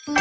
Hey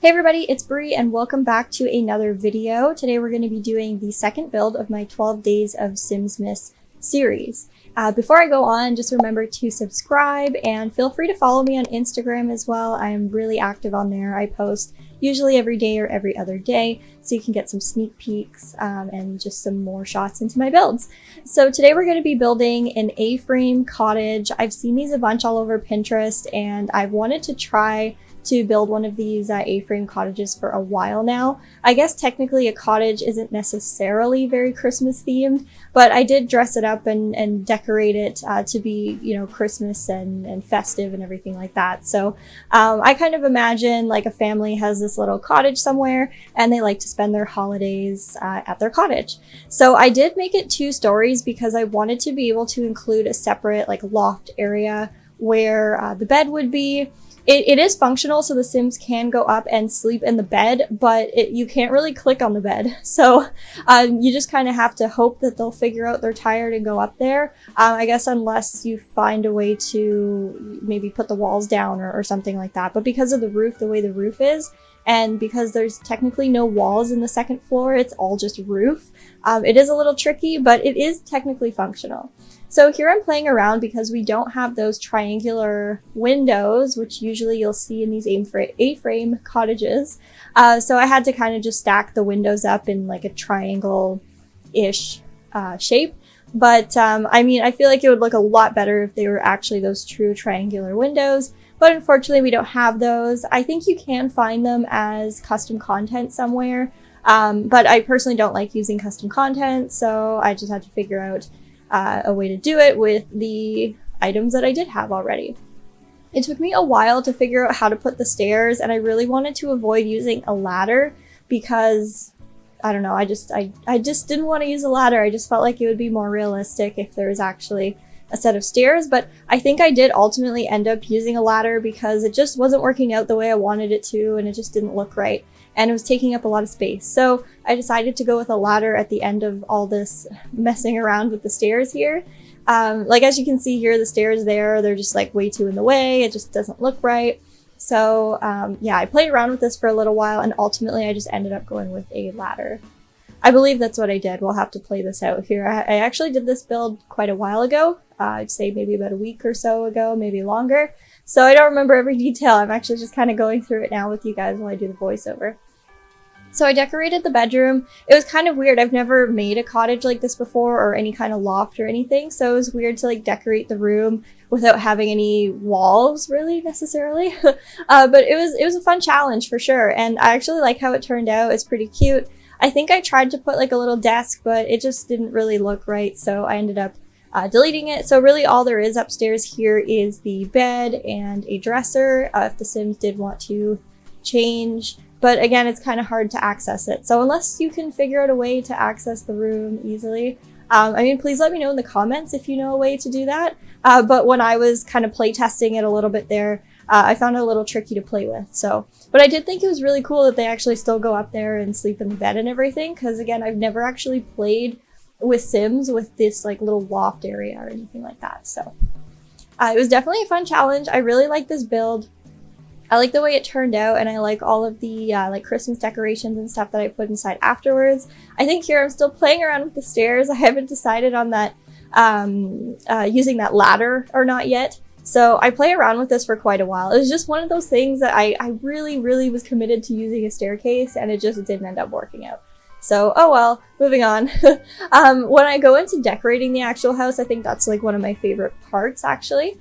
everybody, it's Bree and welcome back to another video. Today we're going to be doing the second build of my 12 Days of Simsmas series. Before I go on, just remember to subscribe and feel free to follow me on Instagram as well. I am really active on there. I post usually every day or every other day, so you can get some sneak peeks and just some more shots into my builds. So today we're going to be building an A-Frame Cottage. I've seen these a bunch all over Pinterest and I've wanted to try to build one of these A-frame cottages for a while now. I guess technically a cottage isn't necessarily very Christmas themed, but I did dress it up and decorate it to be, you know, Christmas and festive and everything like that. So I kind of imagine like a family has this little cottage somewhere and they like to spend their holidays at their cottage. So I did make it 2 stories because I wanted to be able to include a separate like loft area where the bed would be. It is functional, so the Sims can go up and sleep in the bed, but you can't really click on the bed. So you just kind of have to hope that they'll figure out they're tired and go up there. I guess unless you find a way to maybe put the walls down or something like that. But because of the roof, the way the roof is, and because there's technically no walls in the second floor, it's all just roof. It is a little tricky, but it is technically functional. So here I'm playing around because we don't have those triangular windows, which usually you'll see in these A-frame cottages. So I had to kind of just stack the windows up in like a triangle-ish shape. But I mean, I feel like it would look a lot better if they were actually those true triangular windows. But unfortunately, we don't have those. I think you can find them as custom content somewhere. But I personally don't like using custom content, so I just had to figure out a way to do it with the items that I did have already. It took me a while to figure out how to put the stairs, and I really wanted to avoid using a ladder because, I don't know, I just didn't want to use a ladder. I just felt like it would be more realistic if there was actually a set of stairs, but I think I did ultimately end up using a ladder because it just wasn't working out the way I wanted it to, and it just didn't look right. And it was taking up a lot of space. So I decided to go with a ladder at the end of all this messing around with the stairs here. Like as you can see here, the stairs there, they're just like way too in the way. It just doesn't look right. So yeah, I played around with this for a little while and ultimately I just ended up going with a ladder. I believe that's what I did. We'll have to play this out here. I actually did this build quite a while ago. I'd say maybe about a week or so ago, maybe longer. So I don't remember every detail. I'm actually just kind of going through it now with you guys while I do the voiceover. So I decorated the bedroom. It was kind of weird. I've never made a cottage like this before or any kind of loft or anything. So it was weird to like decorate the room without having any walls really necessarily. But it was a fun challenge for sure. And I actually like how it turned out. It's pretty cute. I think I tried to put like a little desk, but it just didn't really look right. So I ended up deleting it. So really all there is upstairs here is the bed and a dresser if the Sims did want to change. But again, it's kind of hard to access it. So unless you can figure out a way to access the room easily, I mean, please let me know in the comments if you know a way to do that. But when I was kind of play testing it a little bit there, I found it a little tricky to play with. So, but I did think it was really cool that they actually still go up there and sleep in the bed and everything. Because again, I've never actually played with Sims with this like little loft area or anything like that. So it was definitely a fun challenge. I really like this build. I like the way it turned out, and I like all of the like Christmas decorations and stuff that I put inside afterwards. I think here I'm still playing around with the stairs. I haven't decided on that using that ladder or not yet. So I play around with this for quite a while. It was just one of those things that I really, really was committed to using a staircase, and it just didn't end up working out. So, oh well, moving on. When I go into decorating the actual house, I think that's like one of my favorite parts actually.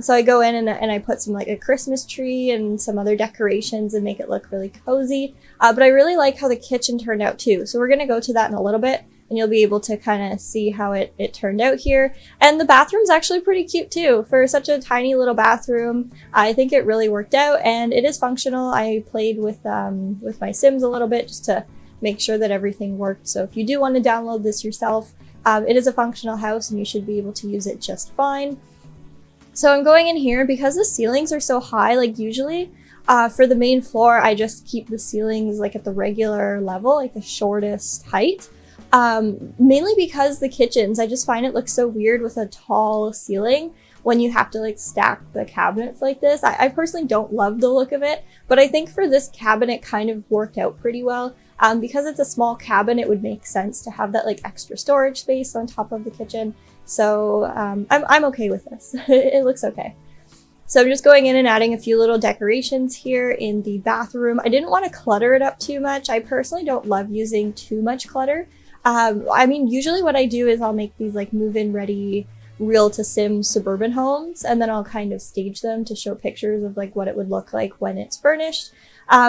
So I go in and I put some like a Christmas tree and some other decorations and make it look really cozy. But I really like how the kitchen turned out too. So we're going to go to that in a little bit and you'll be able to kind of see how it turned out here. And the bathroom's actually pretty cute too. For such a tiny little bathroom, I think it really worked out and it is functional. I played with my Sims a little bit just to make sure that everything worked. So if you do want to download this yourself, it is a functional house and you should be able to use it just fine. So I'm going in here because the ceilings are so high, like usually for the main floor, I just keep the ceilings like at the regular level, like the shortest height. Mainly because the kitchens, I just find it looks so weird with a tall ceiling when you have to like stack the cabinets like this. I personally don't love the look of it, but I think for this cabinet kind of worked out pretty well. Because it's a small cabin, it would make sense to have that like extra storage space on top of the kitchen. So I'm okay with this. It looks okay. So I'm just going in and adding a few little decorations here in the bathroom. I didn't want to clutter it up too much. I personally don't love using too much clutter. I mean, usually what I do is I'll make these like move-in ready real to sim suburban homes, and then I'll kind of stage them to show pictures of like what it would look like when it's furnished.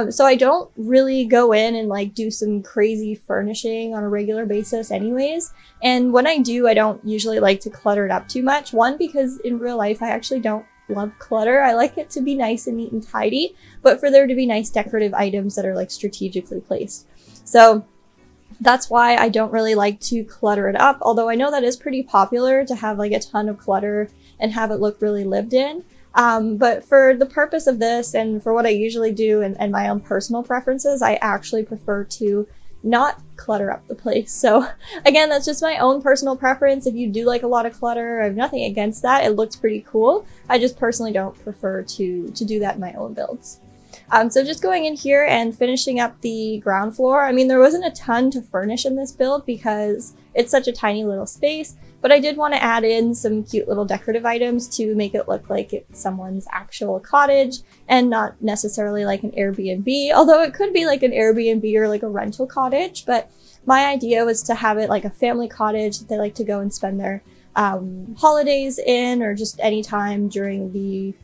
So I don't really go in and like do some crazy furnishing on a regular basis anyways. And when I do, I don't usually like to clutter it up too much. One, because in real life, I actually don't love clutter. I like it to be nice and neat and tidy, but for there to be nice decorative items that are like strategically placed. So that's why I don't really like to clutter it up, although I know that is pretty popular to have like a ton of clutter and have it look really lived in. But for the purpose of this and for what I usually do and my own personal preferences, I actually prefer to not clutter up the place. So again, that's just my own personal preference. If you do like a lot of clutter, I have nothing against that. It looks pretty cool. I just personally don't prefer to do that in my own builds. So just going in here and finishing up the ground floor. I mean, there wasn't a ton to furnish in this build because it's such a tiny little space, but I did want to add in some cute little decorative items to make it look like it's someone's actual cottage and not necessarily like an Airbnb, although it could be like an Airbnb or like a rental cottage. But my idea was to have it like a family cottage that they like to go and spend their holidays in, or just any time during the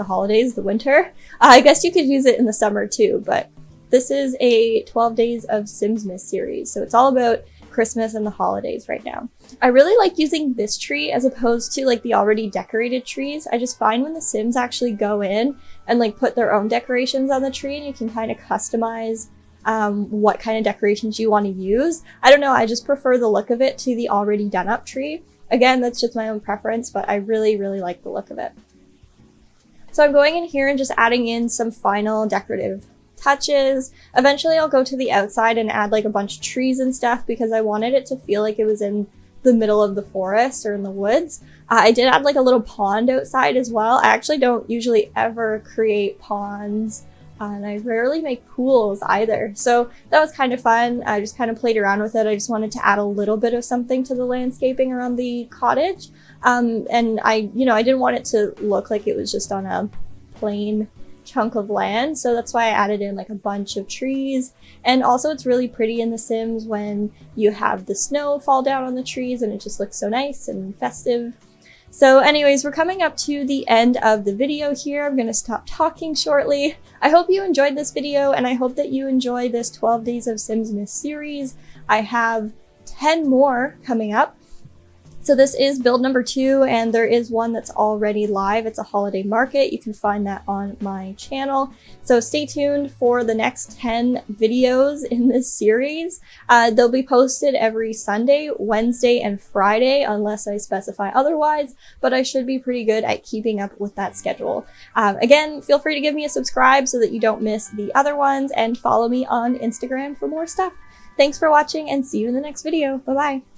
holidays, the winter. I guess you could use it in the summer too, but this is a 12 Days of Simsmas series, so it's all about Christmas and the holidays right now. I really like using this tree as opposed to like the already decorated trees. I just find when the Sims actually go in and like put their own decorations on the tree, and you can kind of customize what kind of decorations you want to use. I don't know, I just prefer the look of it to the already done up tree. Again, that's just my own preference, but I really like the look of it. So I'm going in here and just adding in some final decorative touches. Eventually I'll go to the outside and add like a bunch of trees and stuff because I wanted it to feel like it was in the middle of the forest or in the woods. I did add like a little pond outside as well. I actually don't usually ever create ponds, and I rarely make pools either. So that was kind of fun. I just kind of played around with it. I just wanted to add a little bit of something to the landscaping around the cottage. And I didn't want it to look like it was just on a plain chunk of land. So that's why I added in like a bunch of trees. And also it's really pretty in The Sims when you have the snow fall down on the trees and it just looks so nice and festive. So anyways, we're coming up to the end of the video here. I'm going to stop talking shortly. I hope you enjoyed this video, and I hope that you enjoy this 12 Days of Simsmas series. I have 10 more coming up. So this is build number 2, and there is one that's already live. It's a holiday market. You can find that on my channel. So stay tuned for the next 10 videos in this series. They'll be posted every Sunday, Wednesday, and Friday, unless I specify otherwise, but I should be pretty good at keeping up with that schedule. Again, feel free to give me a subscribe so that you don't miss the other ones, and follow me on Instagram for more stuff. Thanks for watching, and see you in the next video. Bye-bye.